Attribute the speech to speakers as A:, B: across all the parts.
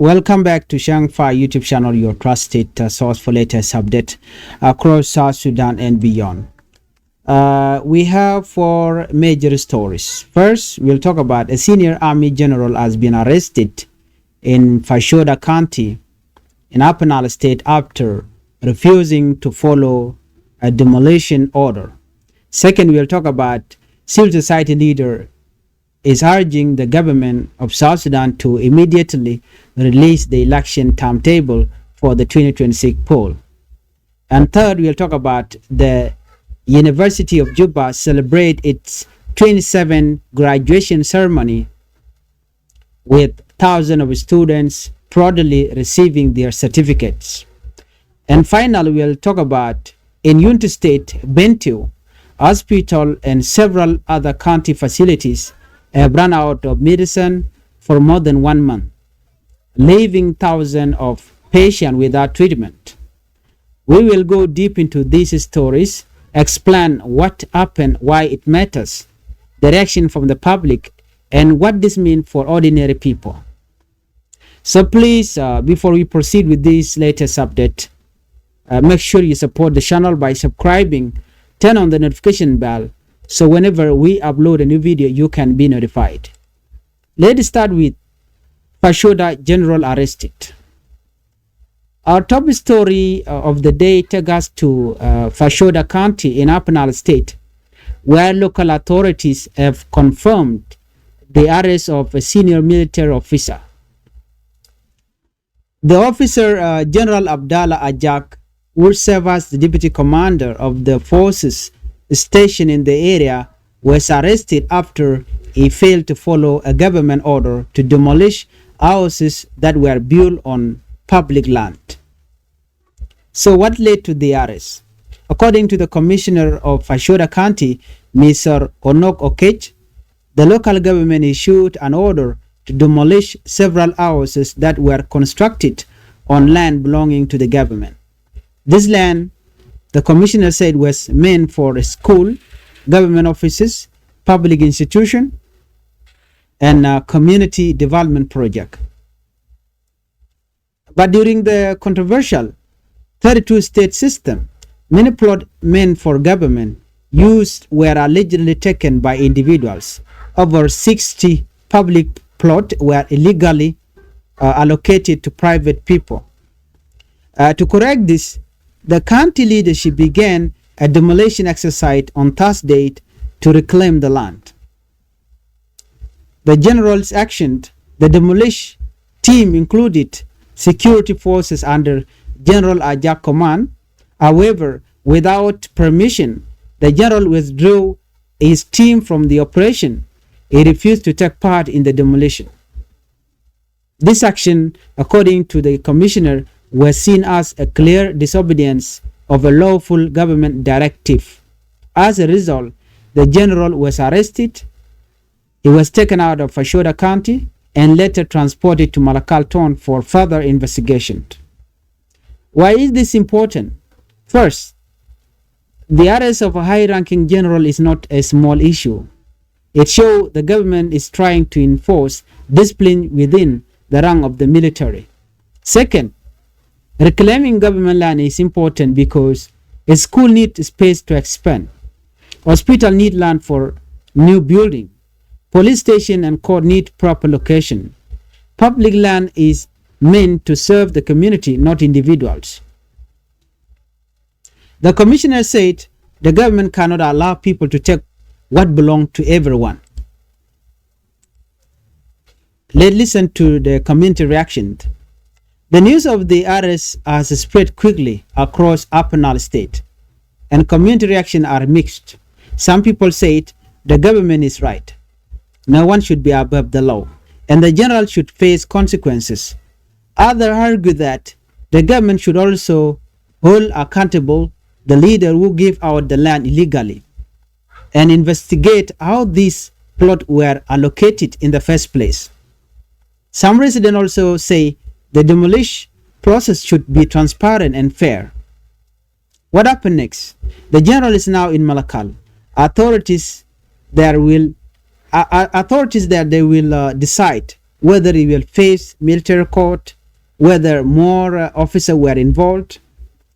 A: Welcome back to Changfied YouTube channel, your trusted source for latest update across South Sudan and beyond. We have four major stories. First, we'll talk about a senior army general has been arrested in Fashoda County in Upper Nile State after refusing to follow a demolition order. Second, we'll talk about civil society leader is urging the government of South Sudan to immediately release the election timetable for the 2026 poll. And third, we'll talk about the University of Juba celebrate its 27th graduation ceremony with thousands of students proudly receiving their certificates. And finally, we'll talk about in Unity State, Bentiu, hospital and several other county facilities have run out of medicine for more than 1 month, leaving thousands of patients without treatment. We will go deep into these stories, explain what happened, why it matters, the reaction from the public, and what this means for ordinary people. So please, before we proceed with this latest update, make sure you support the channel by subscribing, turn on the notification bell, so whenever we upload a new video, you can be notified. Let's start with Fashoda General arrested. Our top story of the day takes us to Fashoda County in Upper Nile State, where local authorities have confirmed the arrest of a senior military officer. The officer, General Abdallah Ajak, who served as the deputy commander of the forces stationed in the area, was arrested after he failed to follow a government order to demolish houses that were built on public land. So what led to the arrest? According to the commissioner of Fashoda County, Mr. Onok Okech, the local government issued an order to demolish several houses that were constructed on land belonging to the government. This land, the commissioner said, was meant for a school, government offices, public institution, and a community development project. But during the controversial 32-state system, many plots meant for government use were allegedly taken by individuals. Over 60 public plots were illegally allocated to private people. To correct this, the county leadership began a demolition exercise on Thursday to reclaim the land. The general's action, the demolition team included security forces under General Ajak command. However, without permission, the general withdrew his team from the operation. He refused to take part in the demolition. This action, according to the commissioner, was seen as a clear disobedience of a lawful government directive. As a result, the general was arrested. He was taken out of Fashoda County and later transported to Malakal town for further investigation. Why is this important? First, the arrest of a high-ranking general is not a small issue. It shows the government is trying to enforce discipline within the rank of the military. Second, reclaiming government land is important because a school needs space to expand. Hospital need land for new building. Police station and court need proper location. Public land is meant to serve the community, not individuals. The commissioner said the government cannot allow people to take what belongs to everyone. Let's listen to the community reaction. The news of the arrest has spread quickly across Upper Nile State, and community reactions are mixed. Some people said the government is right. No one should be above the law, and the general should face consequences. Others argue that the government should also hold accountable the leader who gave out the land illegally and investigate how these plots were allocated in the first place. Some residents also say the demolition process should be transparent and fair. What happened next? The general is now in Malakal. Authorities there will decide whether he will face military court, whether more officers were involved,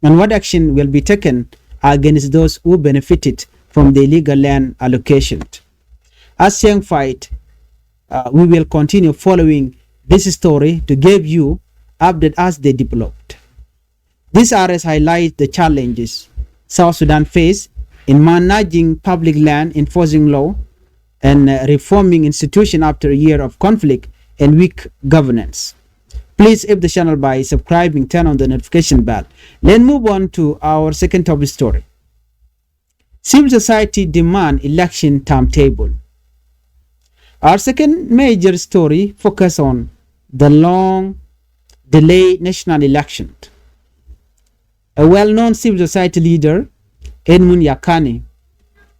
A: and what action will be taken against those who benefited from the illegal land allocation. As Changfied, we will continue following this story to give you updates as they developed. This arrest highlights the challenges South Sudan face in managing public land, enforcing law, and reforming institutions after a year of conflict and weak governance. Please help the channel by subscribing, turn on the notification bell. Let's move on to our second topic story. Civil society demand election timetable. Our second major story focuses on the long delayed national election. A well-known civil society leader, Edmund Yakani,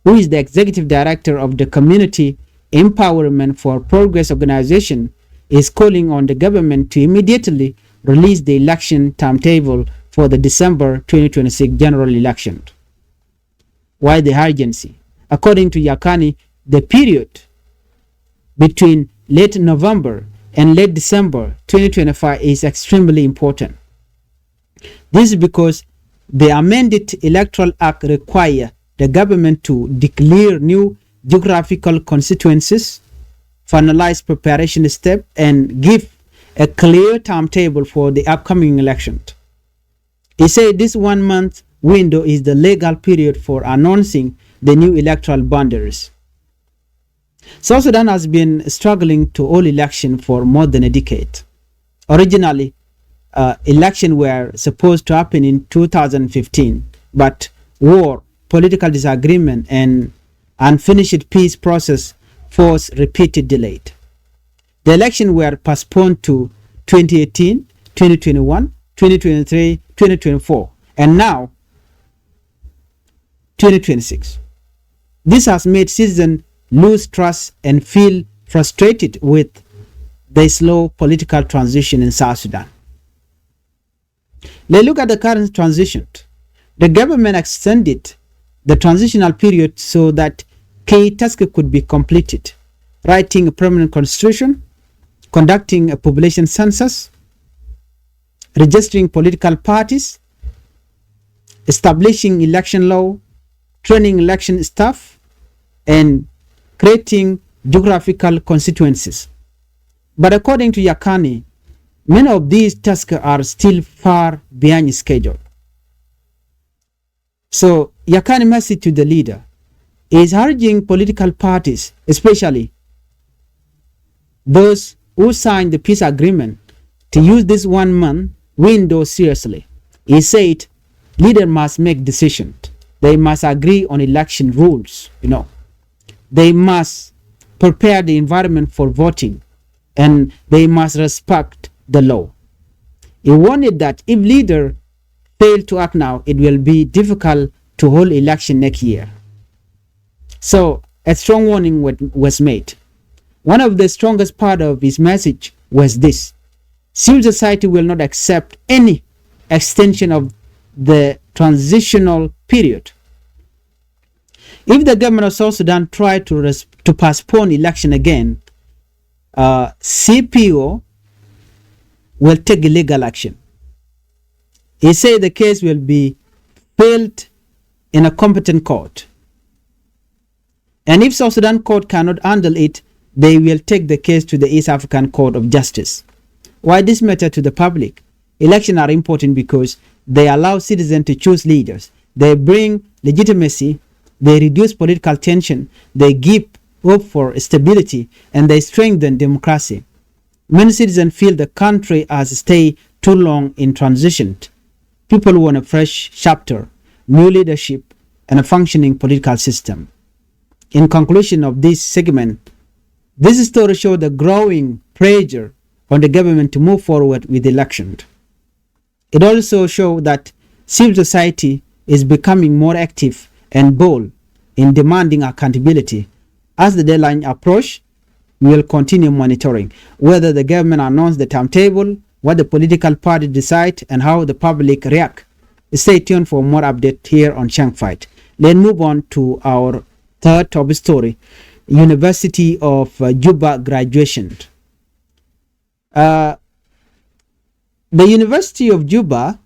A: who is the executive director of the Community Empowerment for Progress organization, is calling on the government to immediately release the election timetable for the December 2026 general election. Why the urgency? According to Yakani, the period between late November and late December 2025 is extremely important. This is because the amended Electoral Act requires the government to declare new geographical constituencies, finalize preparation steps, and give a clear timetable for the upcoming election. He said this 1 month window is the legal period for announcing the new electoral boundaries. South Sudan has been struggling to hold election for more than a decade. Originally, elections were supposed to happen in 2015, but war, political disagreement, and unfinished peace process forced repeated delay. The elections were postponed to 2018, 2021, 2023, 2024, and now 2026. This has made citizens lose trust and feel frustrated with the slow political transition in South Sudan. Let's look at the current transition. The government extended the transitional period so that key tasks could be completed: writing a permanent constitution, conducting a population census, registering political parties, establishing election law, training election staff, and creating geographical constituencies. But according to Yakani, many of these tasks are still far behind schedule. So Yakani message to the leader is urging political parties, especially those who signed the peace agreement, to use this 1 month window seriously. He said leaders must make decisions. They must agree on election rules, They must prepare the environment for voting, and they must respect the law. He warned that if leaders fail to act now, it will be difficult to hold election next year. So a strong warning was made. One of the strongest part of his message was this: civil society will not accept any extension of the transitional period. If the government of South Sudan try to postpone election again, CPO will take legal action. He said the case will be filed in a competent court. And if South Sudan court cannot handle it, they will take the case to the East African Court of Justice. Why this matter to the public? Elections are important because they allow citizens to choose leaders. They bring legitimacy, they reduce political tension, they give hope for stability, and they strengthen democracy. Many citizens feel the country has stayed too long in transition. People want a fresh chapter, new leadership, and a functioning political system. In conclusion of this segment, this story shows the growing pressure on the government to move forward with the election. It also shows that civil society is becoming more active and bold in demanding accountability. As the deadline approaches, we will continue monitoring whether the government announces the timetable, what the political party decide, and how the public react. Stay tuned for more updates here on Changfied. Let's move on to our third top story: University of Juba graduation. Uh, the University of Juba,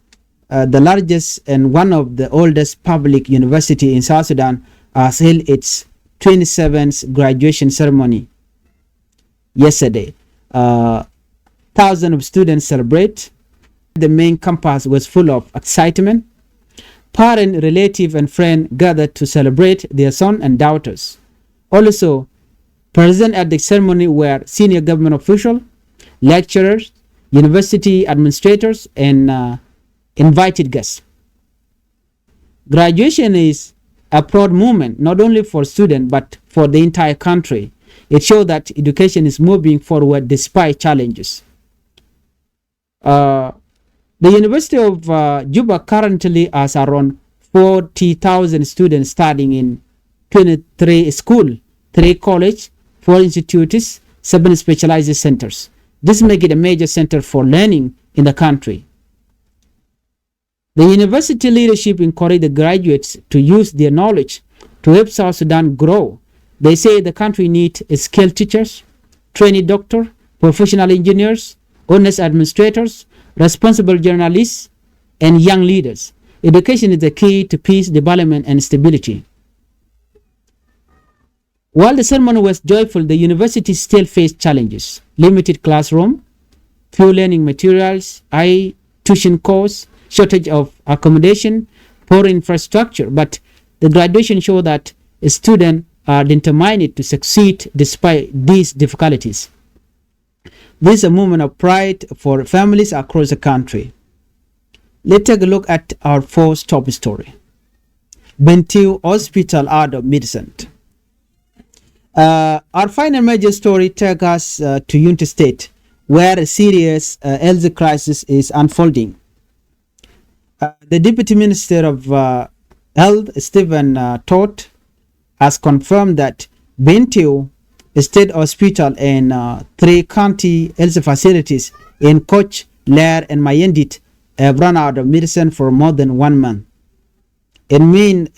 A: the largest and one of the oldest public university in South Sudan, has held its 27th graduation ceremony yesterday. Thousands of students celebrate. The main campus was full of excitement. Parents, relatives, and friends gathered to celebrate their sons and daughters. Also, present at the ceremony were senior government officials, lecturers, university administrators, and invited guests. Graduation is a proud moment not only for students but for the entire country. It shows that education is moving forward despite challenges. The University of Juba currently has around 40,000 students studying in 23 schools, 3 colleges, 4 institutes, 7 specialized centers. This makes it a major center for learning in the country. The university leadership encourage the graduates to use their knowledge to help South Sudan grow. They say the country needs skilled teachers, trained doctors, professional engineers, honest administrators, responsible journalists, and young leaders. Education is the key to peace, development, and stability. While the ceremony was joyful, the university still faced challenges: limited classroom, few learning materials, high tuition costs, shortage of accommodation, poor infrastructure. But the graduation showed that students are determined to succeed despite these difficulties. This is a moment of pride for families across the country. Let's take a look at our first top story. Bentiu Hospital out of medicine. Our final major story takes us to Unity State, where a serious health crisis is unfolding. The Deputy Minister of Health, Stephen Todd, has confirmed that Bentiu State Hospital and 3 county health facilities in Koch, Lair, and Mayendit have run out of medicine for more than 1 month. It means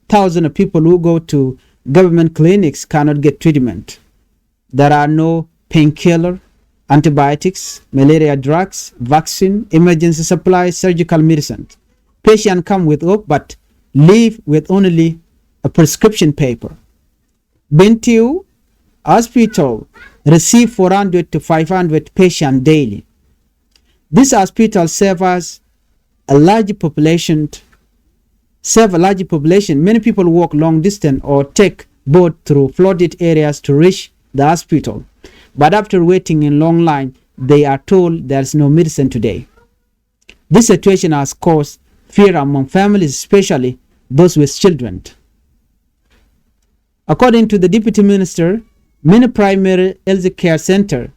A: thousands of people who go to government clinics cannot get treatment. There are no painkiller, antibiotics, malaria drugs, vaccine, emergency supplies, surgical medicine. Patients come with hope but leave with only a prescription paper. Bentiu Hospital receive 400 to 500 patients daily. This hospital serves a large population. Many people walk long distance or take boat through flooded areas to reach the hospital. But after waiting in long line, they are told there's no medicine today. This situation has caused fear among families, especially those with children. According to the Deputy Minister, many primary health care centers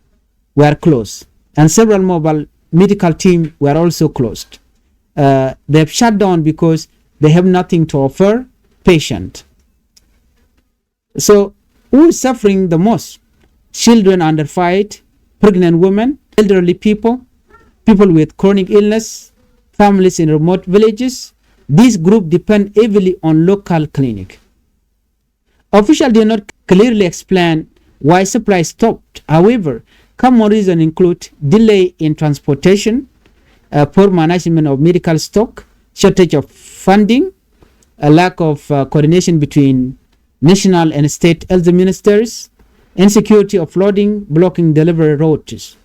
A: were closed and several mobile medical teams were also closed. They have shut down because they have nothing to offer patients. So who is suffering the most? Children under 5, pregnant women, elderly people, people with chronic illness, families in remote villages. This group depend heavily on local clinic. Officials did not clearly explain why supply stopped. However, common reasons include delay in transportation, poor management of medical stock, shortage of funding, a lack of coordination between national and state health ministers, insecurity of flooding, blocking delivery routes.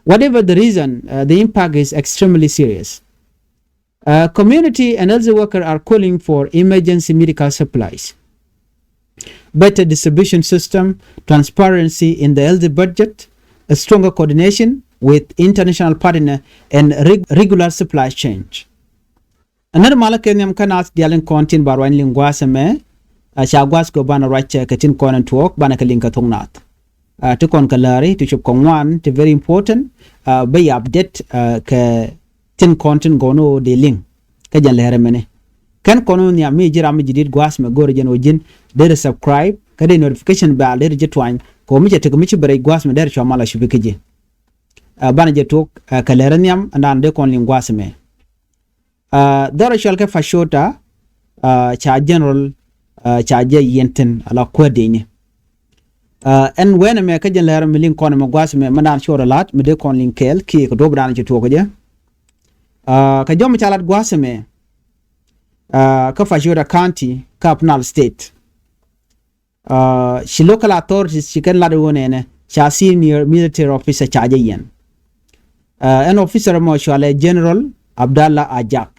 A: Whatever the reason, the impact is extremely serious. Community and health workers are calling for emergency medical supplies, better distribution system, transparency in the health budget, a stronger coordination with international partners, and regular supply chain. Another malakenium cannot dialing content barwan lingwas me shagwas go bana racha katin konan tuok bana kalinka tongnat. To kon kalari to chup kongwan to very important by update ka tin content gono de link ka jan lere mene. Kan kono ni ami jira mi jidid gwas me gore jen ojin de subscribe ka de notification bell de jetwan ko mi jete ko mi bare gwas me der chamala shubikeje. Bana jetok ka lere niam andan de kon lingwas me. Dara shalka fashota cha general cha je yenten ala kwadeni. en when me ka jen ler mi link kon me gwas me manan shora lat me de kon linkel ki ko do bran ci to ko je ka jom chalat gwas me ka Fajura County Capital State she local authorities she can lad wone ne cha senior military officer charge yen an officer mo shale General Abdallah Ajak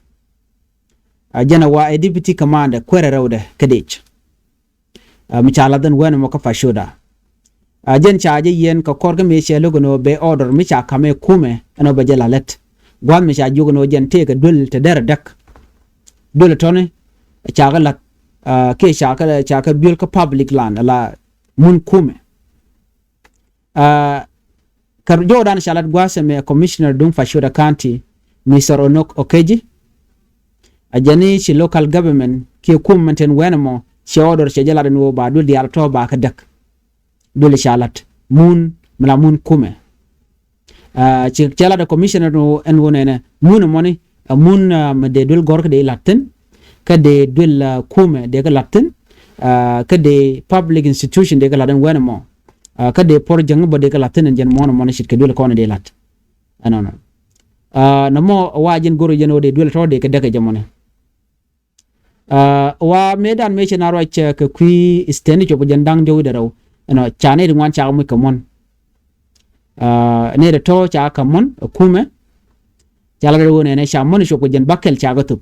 A: jana wa a deputy commander kwere rawde kadech mi chala den wen mo ka Fashuda jen charge yen ka korga me she logono be order mi cha kame kume ano be jalalet gwan mi cha jugono jen te ka dul te der dak dul tone cha ga lat ke cha ka bil ka public land la mun kume kar jodan shalat gwase me commissioner dum Fashuda County Mr. Onok Okeji ajani shi local government ke kum menten wenamo shi order shi jala no ba dul diar to ba ka dak dul shalat mun mala mun kume ci jala da commissioner no en wonene mun moni mun me de dul gork de latin ka de dul kume de ga latin ka de public institution de ga ladan wenamo ka de por jang ba de ga latin en jen mon shi ke dul ko ne de lat anono namo wajin goro jeno de dul to de ka daga jamone wa medan me chena ro che ka kwi stendi cho jandang jo de raw no chane de wan cha mu kamon ne de to cha kamon kume chala de wona ne sha mon cho ko jan bakel cha gatu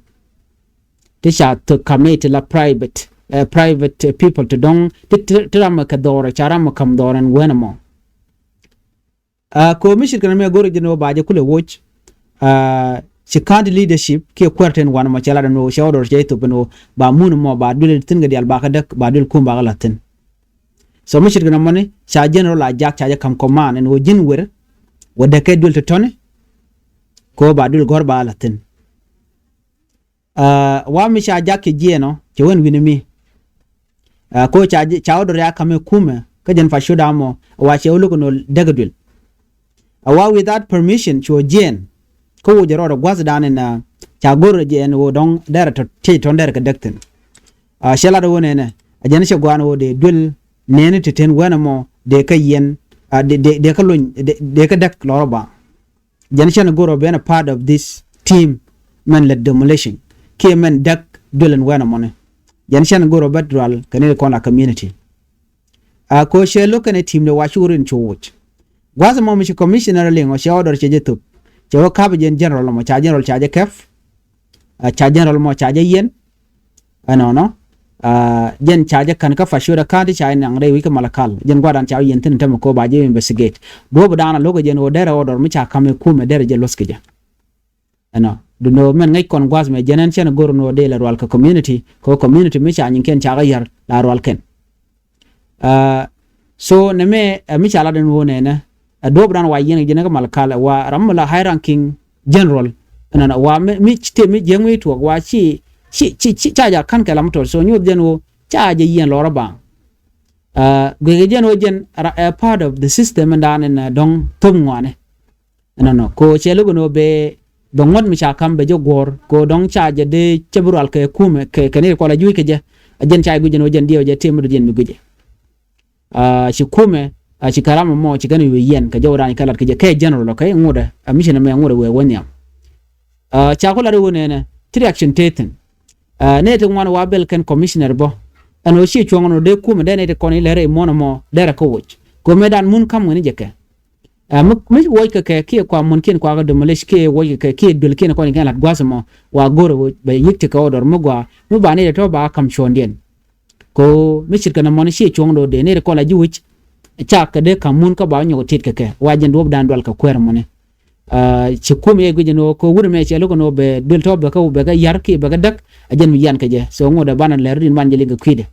A: te sha to kamete la private people to dong tram ka dora cha ram kam doran wenamo ko mishir kana me goro jeno baaje kule watch she can't leadership ke kwarten wan ma chala no shawdor jeyto beno ba mun mo ba dul tin ngadi al ba ka dak ba dul kum ba latin so mishir gana mone cha general ajak cha kam command en wo jin wer wada ke dul to tone ko ba dul gor ba latin wa mi cha ajak ke jeno ke won winimi ko cha chawdor ya kame kume ka jen Fashuda mo wa che ulugo no daga dul without permission cho jen ko jero gwas dan na cha gor jen wo dong der to te ton der ka dakten shela do wonene ajen she gwan wo de dul nene te ten wenamo de ka yen de ka lon de ka dak loroba jen she na goro be na part of this team man led demolition ke men dak dulen wenamo ne jen she na goro bedral kanel ko na community ko she lokane team ne washurin chowoch gwas mo mi commissioner lengo she order che jetup cho ka jen general mo cha general cha je kef cha general mo cha je yen no jen cha je kan ka Fashuda County cha nang re wi ka malakal jen gwadan cha yen tin tam ko ba je investigate do dana logo jen o dere order mi cha kame kume dere je loskija no do no men ngai kon gwas me jenen chen gor no de la wal ka community ko community mi cha nyin ken cha ga yar la wal ken so ne me mi cha la den wone ne dobran wa yen jene ga malkala wa ramla high ranking general na wa mi chite mi jengwi to wa chi cha kan kala motor so nyu jeno cha je yen lora ba ge jeno jen part of the system and an dong tum ngwane no ko chelo no be dongot mi cha kam be jogor ko dong cha je de chebral ke kume ke ne ko la ju ke je jen cha gu jeno jen dio je temu jen mi guje shi kume ci karama mo ci gani yen ka jawrani kala ke je ke general okay ngoda mission me ngoda we wonyam cha ko la wone ne tri action taken ne to ngwan wa bel ken commissioner bo ano shi chongono de kuma de ne de koni lere mono mo dere ko wuch ko medan mun kam ngani je ke mi wo ke ke kwa mun ken kwa ga de malish ke wo ke dul ken ko ni galat gwasmo wa goro be yikti ka odor mo gwa mo ba ne to ba kam chondien ko mi shirka na mon shi chongdo de ne ko la juwich chaka de kamun ka ba nyogo tit ke wajen dob dan dol ka kwer mone ci kum ye gujeno ko wure me ci logo no be dul to be ko be ga yar ki be ga dak ajen mi yan ke je so ngoda banan ler din man jeli ga kwide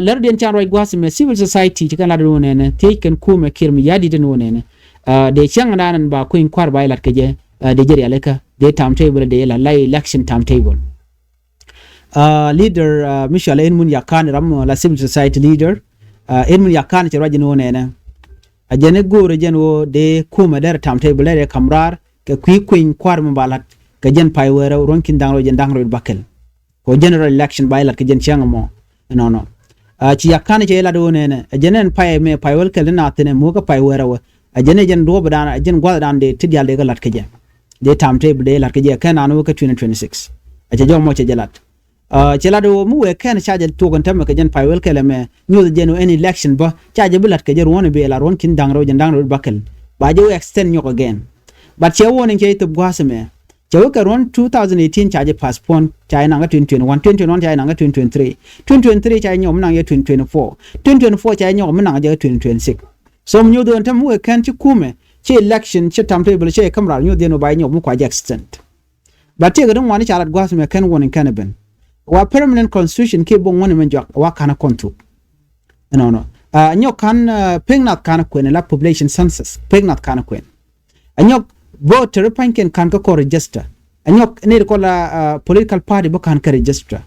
A: ler din chan roy gwasi me civil society ci kana do ne te ken kume kirmi yadi den wonene de chang nanan ba ko in kwar ba lat ke je de jeri aleka de timetable de la election timetable leader Michelle Enmun Yakan ram la civil society leader Enmun Yakan ci rajino ne ajene gore jenwo de kuma der timetable de kamrar ke kuin kwar mbalat ke jen pay wera ronkin dangro jen dangro bakel ko general election by lat ke jen changamo no ci yakane ci la do ne jenen pay me pay wel kel na tene mo ka pay wera wa jene jen do badana jen gwa dan de tidyal de ga lat ke je de timetable de lat ke je kana no ka 2026 ci jom mo ci jalat ci la do mu we ken charge to gon tam ka jen pay wel kel me ñu jenu any election ba charge bu lat ke je wona be la ron kin dangro jen dangro bakel ba je extend ñoko again but ci wonen ke to gwaseme Jawa karon 2018 charge postpone China nga 2021 2021 China nga 2023 2023 China nyom nang ya 2024 2024 China nyom nang ya 2026 so mnyo do ntam we kan ci kume ci election ci timetable ci kamra nyo de no bay nyom ko extent but te gadon wani chalat gwas me kan wonin kan ben wa permanent constitution ke bon woni men jok wa kana kontu no nyo kan pengnat kana kwen la population census pengnat kana kwen anyok voter panken kan ko register anyok ne ko la political party bo kan ka register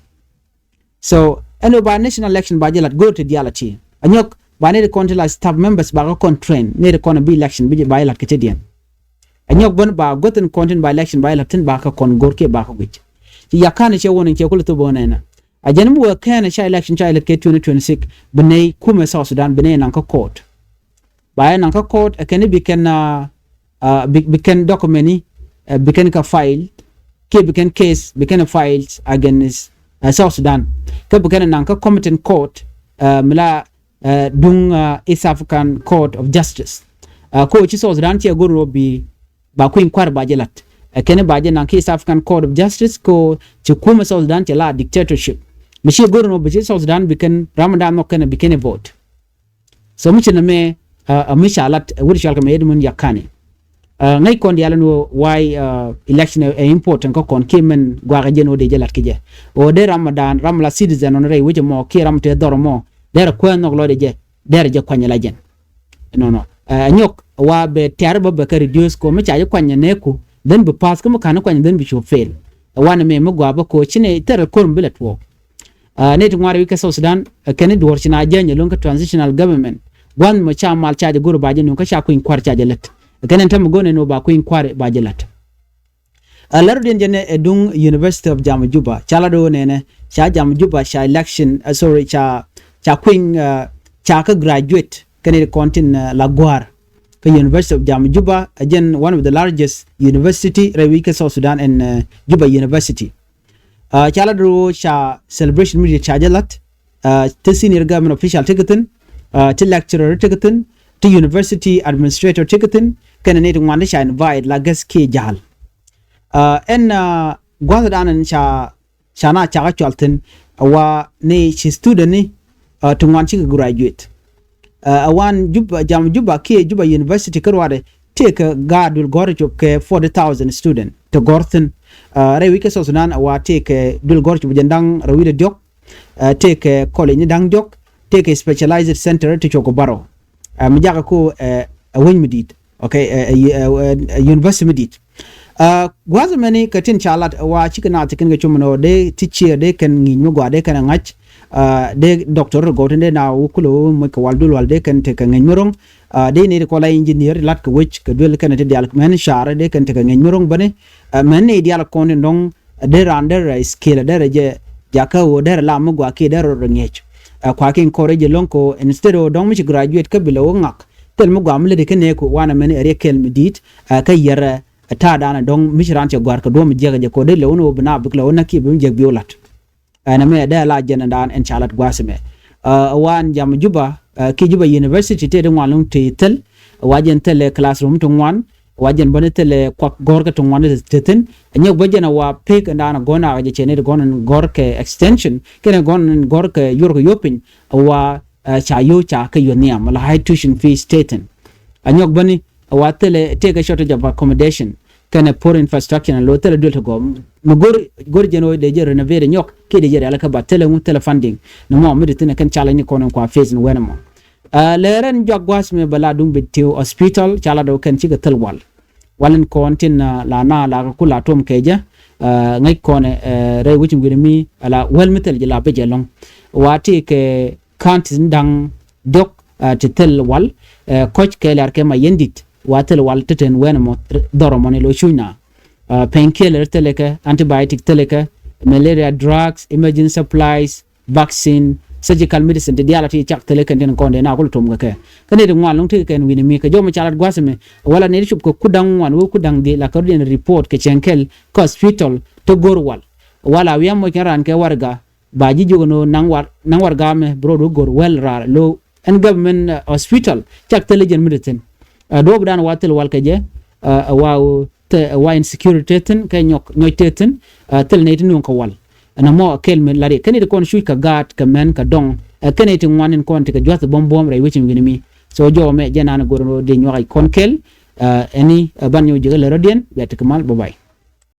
A: so eno ba national election ba jelat go to diality anyok ba ne ko la staff members ba ko train ne ko na be election bi ba lat ke tedien anyok bon ba goten content by election by latin ba ka kon gorke ba ko wich ci yakane che wonen ke ko to bonena a janmu wa kana cha election cha ke 2026 bene kuma South Sudan bene nan ka court ba nan ka court akene bi ken bikin dokumeni bikin ka file ke bikin case bikin files against South Sudan ke bikin nan ka competent court mila dung East African Court of Justice ko ci South Sudan ci goro bi ba ku inquire ba jelat kene ba je nan East African Court of Justice ko ci kuma South Sudan ci la dictatorship mi ci goro no bi South Sudan bikin Ramadan no kana bikin vote so mi ci na me mishalat wuri shalka me edmun yakane ngay kon yalla no why election important ko kon kemen gwa jeno de jelat kije o de Ramadan ramla citizen on re wije mo ki ramte dormo der ko no lo de je der je kwanya la jen no nyok wa be terba be ka reduce ko me chaje kwanya ne ku den be pass ko kana kwanya den bi show fail wana me mo gwa ba ko chine ter ko mbilet wo ne to ngware wika South Sudan kene dor china jenya lon ka transitional government wan mo cha mal chaje guru ba jenu ka sha ku kwar chaje let kenen tam gone no ba ku inquire ba jelat larudin jene edung University of Jamjuba chala do nene cha Jamjuba cha election cha queen cha ka graduate kene contin lagwar ka University of Jamjuba again one of the largest university rewika South Sudan and Juba University chala do cha celebration media cha jelat to senior government official ticketin to lecturer ticketin to university administrator ticketin kana ne tun wanda sha invite la gaske jahal en gwada danan sha na cha chaltin wa ne shi student ni tun wan ci graduate wan juba ke Juba University karwade take gadul gorjo ke 40,000 student to gorthen rewi ke South Sudan wa take dul gorjo jandang rewi de jok take college ni dang jok take specialized center to chokobaro mi jaga ko won medit okay university medit gwaza mani katin chalat wa chikana tikin ga chumno de teacher de kan ngi gwa de kan ngach de doctor goten de na ukulo mo ko waldul walde kan te kan ngorong de ne ko la engineer lat ko wech ka dul kan te dial men share de kan te kan ngorong bane men ne dial ko ne dong de rander skill de je jaka wo de la mo gwa ke de ro ngech kwa kin encourage lonko instead of dong mi graduate ka bilo ngak tel mo gam le de kene ko wana men ere kel midit ka yara ta dana dong mi ran che gwar ka do mi jega je ko de le wono bna bukla wona ki bi jeg biolat ana me da la jena dan en chalat gwasme wan jam Juba ki Juba University te de walung te tel wajen tel classroom to wan wajen bone tel kwa gorga to wan te ten nyok bajena wa pek ndana gona je chene gonan gorke extension kene gonan gorke yurgo yopin wa cha yo cha ka yoniam la high tuition fee staten anyok bani wa tele take a shortage of accommodation kana poor infrastructure and low tele dulto go no gor jeno de je renovate nyok ke de je ala ka ba tele mu tele funding no mo mi tene kan chala ni kono kwa phase no wenamo leren jogwas me bala dum Bentiu hospital chala do kan ci ga telwal walen kontin la na la ko la tom keja ngai kone re wucim gurmi ala wel metel je la be jelong wati ke kantin dang dok ti tel wal coach ke lar ke ma yendit watel wal teten wenamo doromoni lo chuna painkiller teleke antibiotic teleke malaria drugs emergency supplies vaccine surgical medicine te dialati chak tele kan den konde na ko tum ga ke kane de ngwan long te ken wini mi ka joma chalat gwasme wala ne chup ko kudang wan wo kudang de la kardien report ke chenkel ko hospital to gorwal wala wiam mo kan ke warga ba ji jogono nang war game bro do gor well ra lo en government hospital chak tele jen medicine do dan watel wal ke je waaw te wa insecurity ten ke nyok tel ne tin ko wal ana mo kelme lari kani de kon shui ka gat ka men ka dong kani tin wanen kon te ka jwat bom ray wichin winimi so jo me jena na goro de nyoy kon kel ani banyo jigale rodien bet kamal bye bye